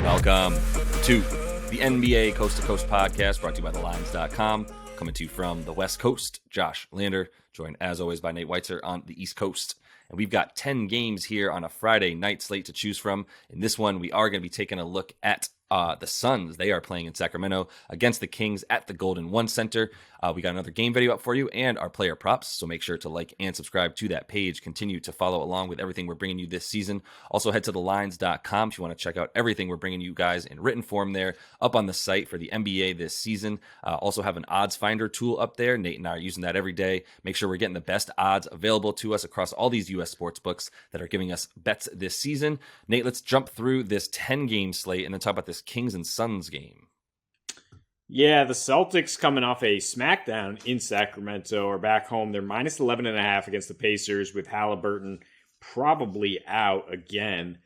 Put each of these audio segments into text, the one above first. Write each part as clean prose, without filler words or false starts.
Welcome to the NBA Coast to Coast podcast brought to you by thelines.com. Coming to you from the West Coast, Josh Lander, joined as always by Nate Weitzer on the East Coast. And we've got 10 games here on a Friday night slate to choose from. In this one, we are going to be taking a look at the Suns. They are playing in Sacramento against the Kings at the Golden One Center. We got another game video up for you and our player props, so make sure to like and subscribe to that page. Continue to follow along with everything we're bringing you this season. Also, head to thelines.com if you want to check out everything we're bringing you guys in written form there up on the site for the NBA this season. Also have an odds finder tool up there. Nate and I are using that every day. Make sure we're getting the best odds available to us across all these U.S. sports books that are giving us bets this season. Nate, let's jump through this 10-game slate and then talk about this Kings and Suns game. Yeah, the Celtics coming off a smackdown in Sacramento are back home. They're minus 11.5 against the Pacers with Halliburton probably out again.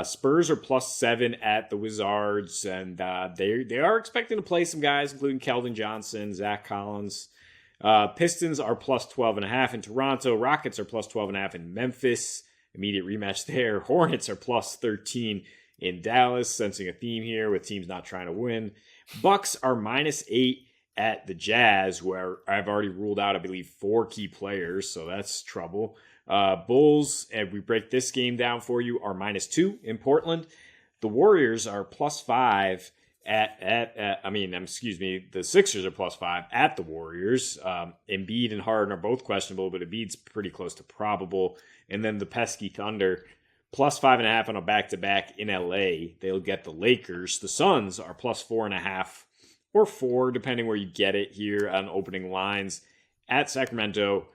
Spurs are plus 7 at the Wizards, and they are expecting to play some guys, including Keldon Johnson, Zach Collins. Pistons are plus 12.5 in Toronto. Rockets are plus 12.5 in Memphis. Immediate rematch there. Hornets are plus 13 in Dallas, sensing a theme here with teams not trying to win. Bucks are minus 8 at the Jazz, where I've already ruled out, I believe, 4 key players, so that's trouble. Bulls, and we break this game down for you, are minus 2 in Portland. The Warriors are plus 5 the Sixers are plus 5 at the Warriors. Embiid and Harden are both questionable, but Embiid's pretty close to probable. And then the pesky Thunder, plus 5.5 on a back-to-back in LA. They'll get the Lakers. The Suns are plus 4.5 or 4, depending where you get it here on opening lines at Sacramento.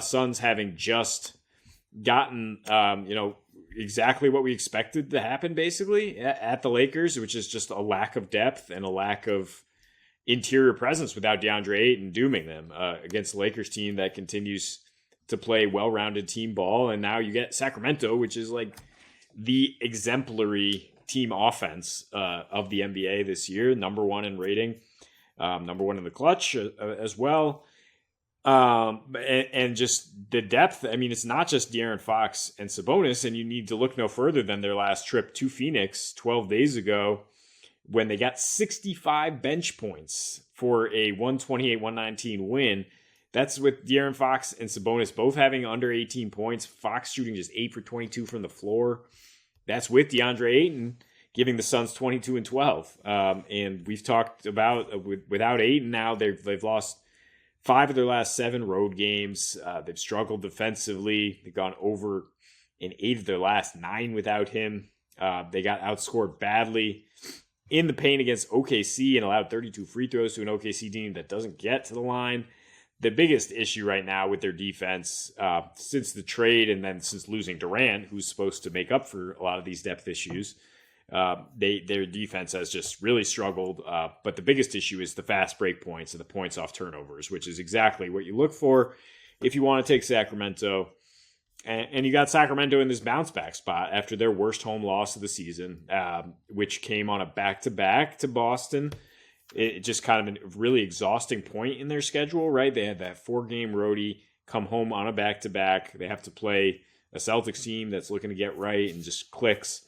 Suns having just gotten, exactly what we expected to happen, basically, at the Lakers, which is just a lack of depth and a lack of interior presence without DeAndre Ayton dooming them against the Lakers team that continues to play well-rounded team ball. And now you get Sacramento, which is like the exemplary team offense of the NBA this year. Number 1 in rating, number 1 in the clutch as well. And just the depth. I mean, it's not just De'Aaron Fox and Sabonis, and you need to look no further than their last trip to Phoenix 12 days ago when they got 65 bench points for a 128-119 win. That's with De'Aaron Fox and Sabonis both having under 18 points. Fox shooting just 8 for 22 from the floor. That's with DeAndre Ayton giving the Suns 22 and 12. And we've talked about without Ayton now, they've lost 5 of their last 7 road games. They've struggled defensively. They've gone over in 8 of their last 9 without him. They got outscored badly in the paint against OKC and allowed 32 free throws to an OKC team that doesn't get to the line. The biggest issue right now with their defense since the trade and then since losing Durant, who's supposed to make up for a lot of these depth issues, their defense has just really struggled. But the biggest issue is the fast break points and the points off turnovers, which is exactly what you look for if you want to take Sacramento. And you got Sacramento in this bounce back spot after their worst home loss of the season, which came on a back-to-back to Boston. It just kind of a really exhausting point in their schedule, right? They had that 4-game roadie, come home on a back-to-back. They have to play a Celtics team that's looking to get right and just clicks.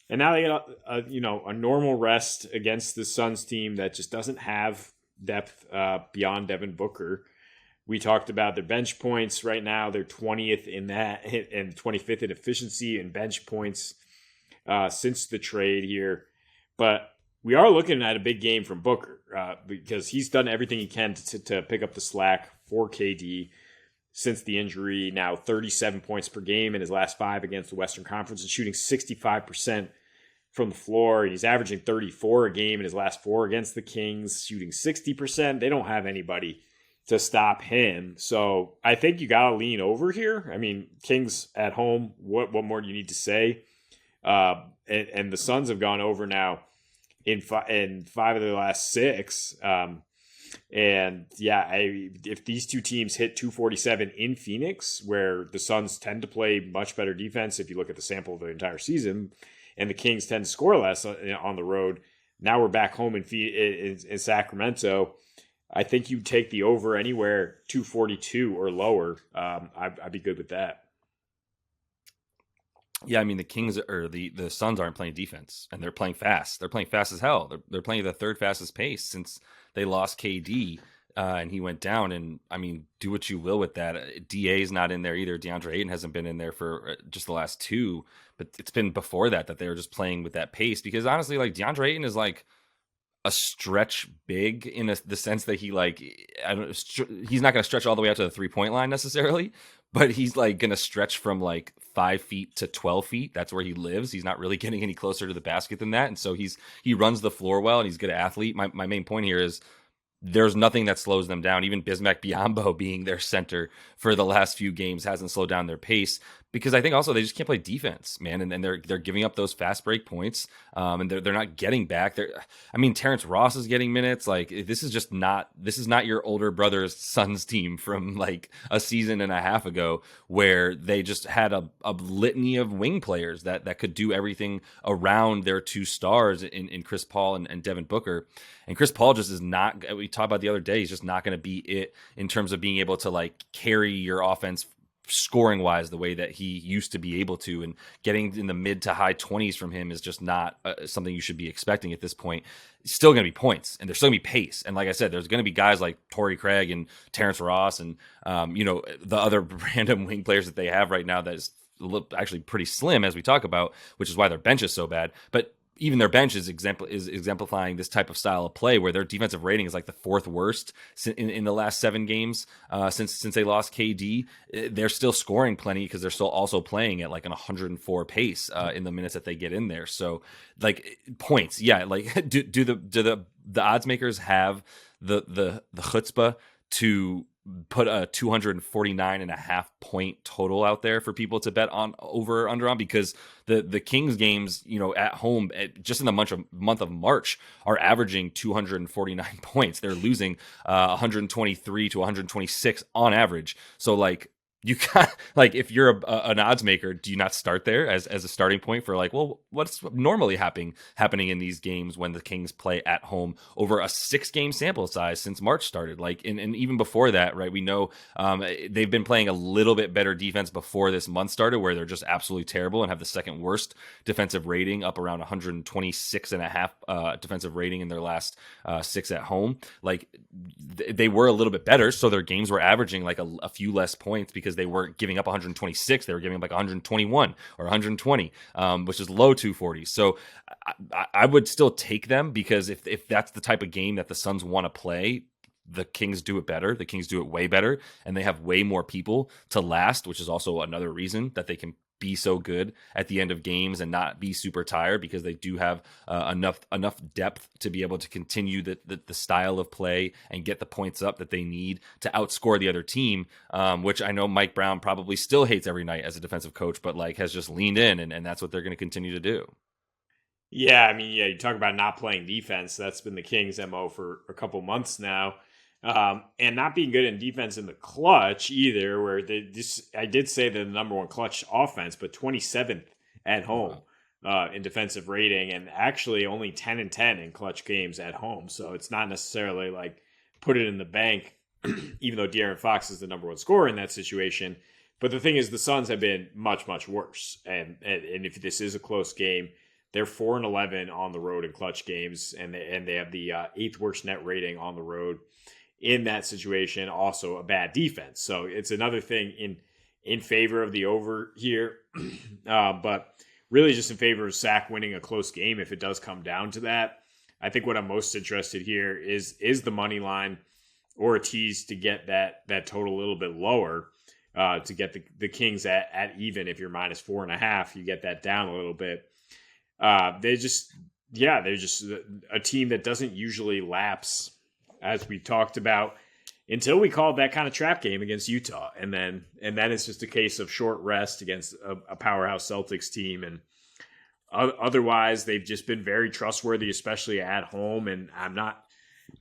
And now they get a normal rest against the Suns team that just doesn't have depth beyond Devin Booker. We talked about their bench points right now. They're 20th in that and 25th in efficiency and bench points since the trade here. But we are looking at a big game from Booker because he's done everything he can to pick up the slack for KD since the injury. Now 37 points per game in his last 5 against the Western Conference and shooting 65% from the floor. And he's averaging 34 a game in his last 4 against the Kings, shooting 60%. They don't have anybody to stop him. So I think you got to lean over here. I mean, Kings at home, what more do you need to say? And the Suns have gone over now in 5 of their last 6. And yeah, if these two teams hit 247 in Phoenix, where the Suns tend to play much better defense, if you look at the sample of the entire season, and the Kings tend to score less on the road, now we're back home in Sacramento. I think you take the over anywhere 242 or lower. I'd be good with that. Yeah, I mean the Kings or the Suns aren't playing defense, and they're playing fast. They're playing fast as hell. They're playing the third fastest pace since they lost KD, and he went down. And I mean, do what you will with that. DA's not in there either. DeAndre Ayton hasn't been in there for just the last two, but it's been before that they were just playing with that pace. Because honestly, like DeAndre Ayton is like a stretch big in the sense that he like I don't he's not going to stretch all the way out to the 3-point line necessarily, but he's like going to stretch from like 5 feet to 12 feet. That's where he lives. He's not really getting any closer to the basket than that, and so he runs the floor well, and he's a good athlete. My main point here is there's nothing that slows them down. Even Bismack Biyombo being their center for the last few games hasn't slowed down their pace, because I think also they just can't play defense, man. And they're giving up those fast break points, and they're not getting back. I mean, Terrence Ross is getting minutes. Like this is not your older brother's Suns team from like a season and a half ago, where they just had a litany of wing players that could do everything around their two stars in Chris Paul and Devin Booker. And Chris Paul just is not, we talked about the other day, he's just not going to be it in terms of being able to like carry your offense scoring wise the way that he used to be able to. And getting in the mid to high 20s from him is just not something you should be expecting at this point. It's still going to be points, and there's still going to be pace. And like I said, there's going to be guys like Torrey Craig and Terrence Ross and, the other random wing players that they have right now that is actually pretty slim, as we talk about, which is why their bench is so bad. But even their bench is exemplifying this type of style of play, where their defensive rating is like the fourth worst in the last 7 games since they lost KD. They're still scoring plenty because they're still also playing at like an 104 pace in the minutes that they get in there. So like points, yeah. Like do the odds makers have the chutzpah to put a 249.5 point total out there for people to bet on over or under on? Because the Kings games, at home, just in the month of March, are averaging 249 points. They're losing 123 to 126 on average. So like, you got like, if you're an odds maker, do you not start there as a starting point for like, well, what's normally happening in these games when the Kings play at home over a 6-game sample size since March started? Like, and even before that, right? We know they've been playing a little bit better defense before this month started, where they're just absolutely terrible and have the second worst defensive rating, up around 126.5 defensive rating in their last 6 at home. Like they were a little bit better, so their games were averaging like a few less points because they weren't giving up 126. They were giving up like 121 or 120, which is low 240s. So I would still take them, because if that's the type of game that the Suns want to play, the Kings do it better. The Kings do it way better, and they have way more people to last, which is also another reason that they can be so good at the end of games and not be super tired, because they do have enough depth to be able to continue the style of play and get the points up that they need to outscore the other team, which I know Mike Brown probably still hates every night as a defensive coach, but like has just leaned in, and that's what they're going to continue to do. Yeah, I mean, you talk about not playing defense. That's been the Kings' MO for a couple months now. And not being good in defense in the clutch either, where I did say they're the number one clutch offense, but 27th at home in defensive rating, and actually only 10-10 in clutch games at home. So it's not necessarily like put it in the bank, even though De'Aaron Fox is the number one scorer in that situation. But the thing is, the Suns have been much, much worse. And if this is a close game, they're 4-11 on the road in clutch games, and they have the 8th worst net rating on the road. In that situation, also a bad defense. So it's another thing in favor of the over here, but really just in favor of Sac winning a close game if it does come down to that. I think what I'm most interested here is the money line or a tease to get that total a little bit lower, to get the Kings at even. If you're minus 4.5, you get that down a little bit. They're just a team that doesn't usually lapse, as we've talked about, until we called that kind of trap game against Utah. And then it's just a case of short rest against a powerhouse Celtics team. And otherwise, they've just been very trustworthy, especially at home. And I'm not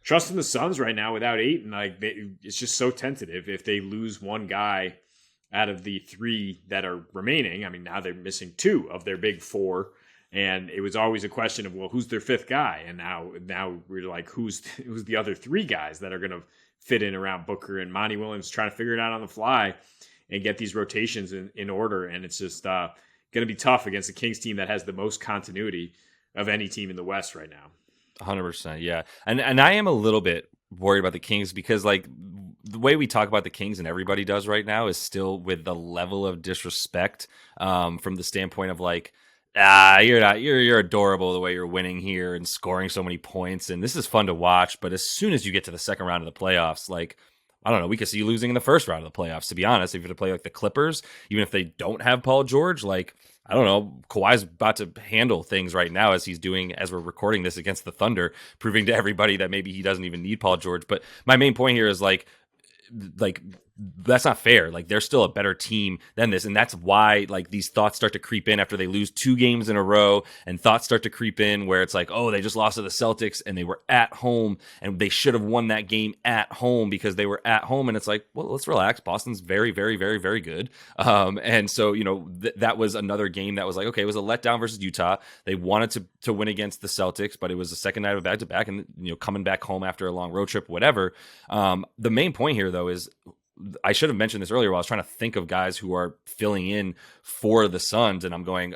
trusting the Suns right now without Ayton. Like it's just so tentative. If they lose one guy out of the 3 that are remaining, I mean, now they're missing 2 of their big 4. And it was always a question of, well, who's their 5th guy? And now we're like, who's the other 3 guys that are going to fit in around Booker and Monty Williams, trying to figure it out on the fly and get these rotations in order. And it's just going to be tough against a Kings team that has the most continuity of any team in the West right now. 100%, yeah. And I am a little bit worried about the Kings because, like, the way we talk about the Kings and everybody does right now is still with the level of disrespect from the standpoint of, like, you're adorable the way you're winning here and scoring so many points, and this is fun to watch. But as soon as you get to the second round of the playoffs, like, I don't know, we could see you losing in the first round of the playoffs, to be honest. If you have to play like the Clippers, even if they don't have Paul George, like, I don't know, Kawhi's about to handle things right now as he's doing as we're recording this against the Thunder, proving to everybody that maybe he doesn't even need Paul George. But my main point here is like that's not fair. Like, they're still a better team than this. And that's why, like, these thoughts start to creep in after they lose 2 games in a row, and thoughts start to creep in where it's like, oh, they just lost to the Celtics and they were at home and they should have won that game at home because they were at home. And it's like, well, let's relax. Boston's very, very, very, very good. And so, you know, that was another game that was like, okay, it was a letdown versus Utah. They wanted to win against the Celtics, but it was the second night of a back-to-back and, you know, coming back home after a long road trip, whatever. The main point here, though, is I should have mentioned this earlier while I was trying to think of guys who are filling in for the Suns, and I'm going,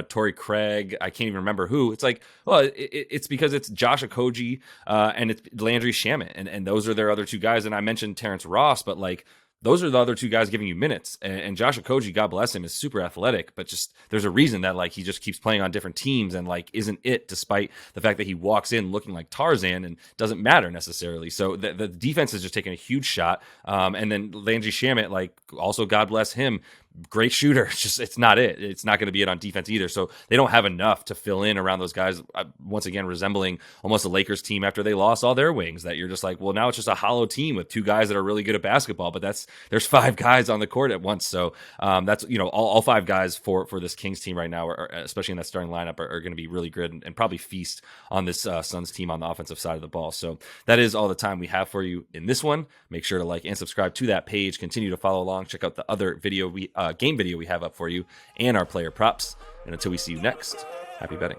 Torrey Craig, I can't even remember who. It's like, well, it's because it's Josh Okogie and it's Landry Shamet, and those are their other 2 guys. And I mentioned Terrence Ross, but like, those are the other 2 guys giving you minutes. And Josh Okogie, God bless him, is super athletic, but just there's a reason that, like, he just keeps playing on different teams and, like, isn't it, despite the fact that he walks in looking like Tarzan and doesn't matter necessarily. So the defense is just taking a huge shot. And then Landry Shamet, like, also God bless him, great shooter. It's not it. It's not going to be it on defense either. So they don't have enough to fill in around those guys. Once again, resembling almost a Lakers team after they lost all their wings, that you're just like, well, now it's just a hollow team with 2 guys that are really good at basketball, but there's 5 guys on the court at once. So that's, you know, all 5 guys for this Kings team right now, are, especially in that starting lineup, are going to be really good and probably feast on this Suns team on the offensive side of the ball. So that is all the time we have for you in this one. Make sure to like and subscribe to that page. Continue to follow along. Check out the other game video we have up for you and our player props. And until we see you next, happy betting.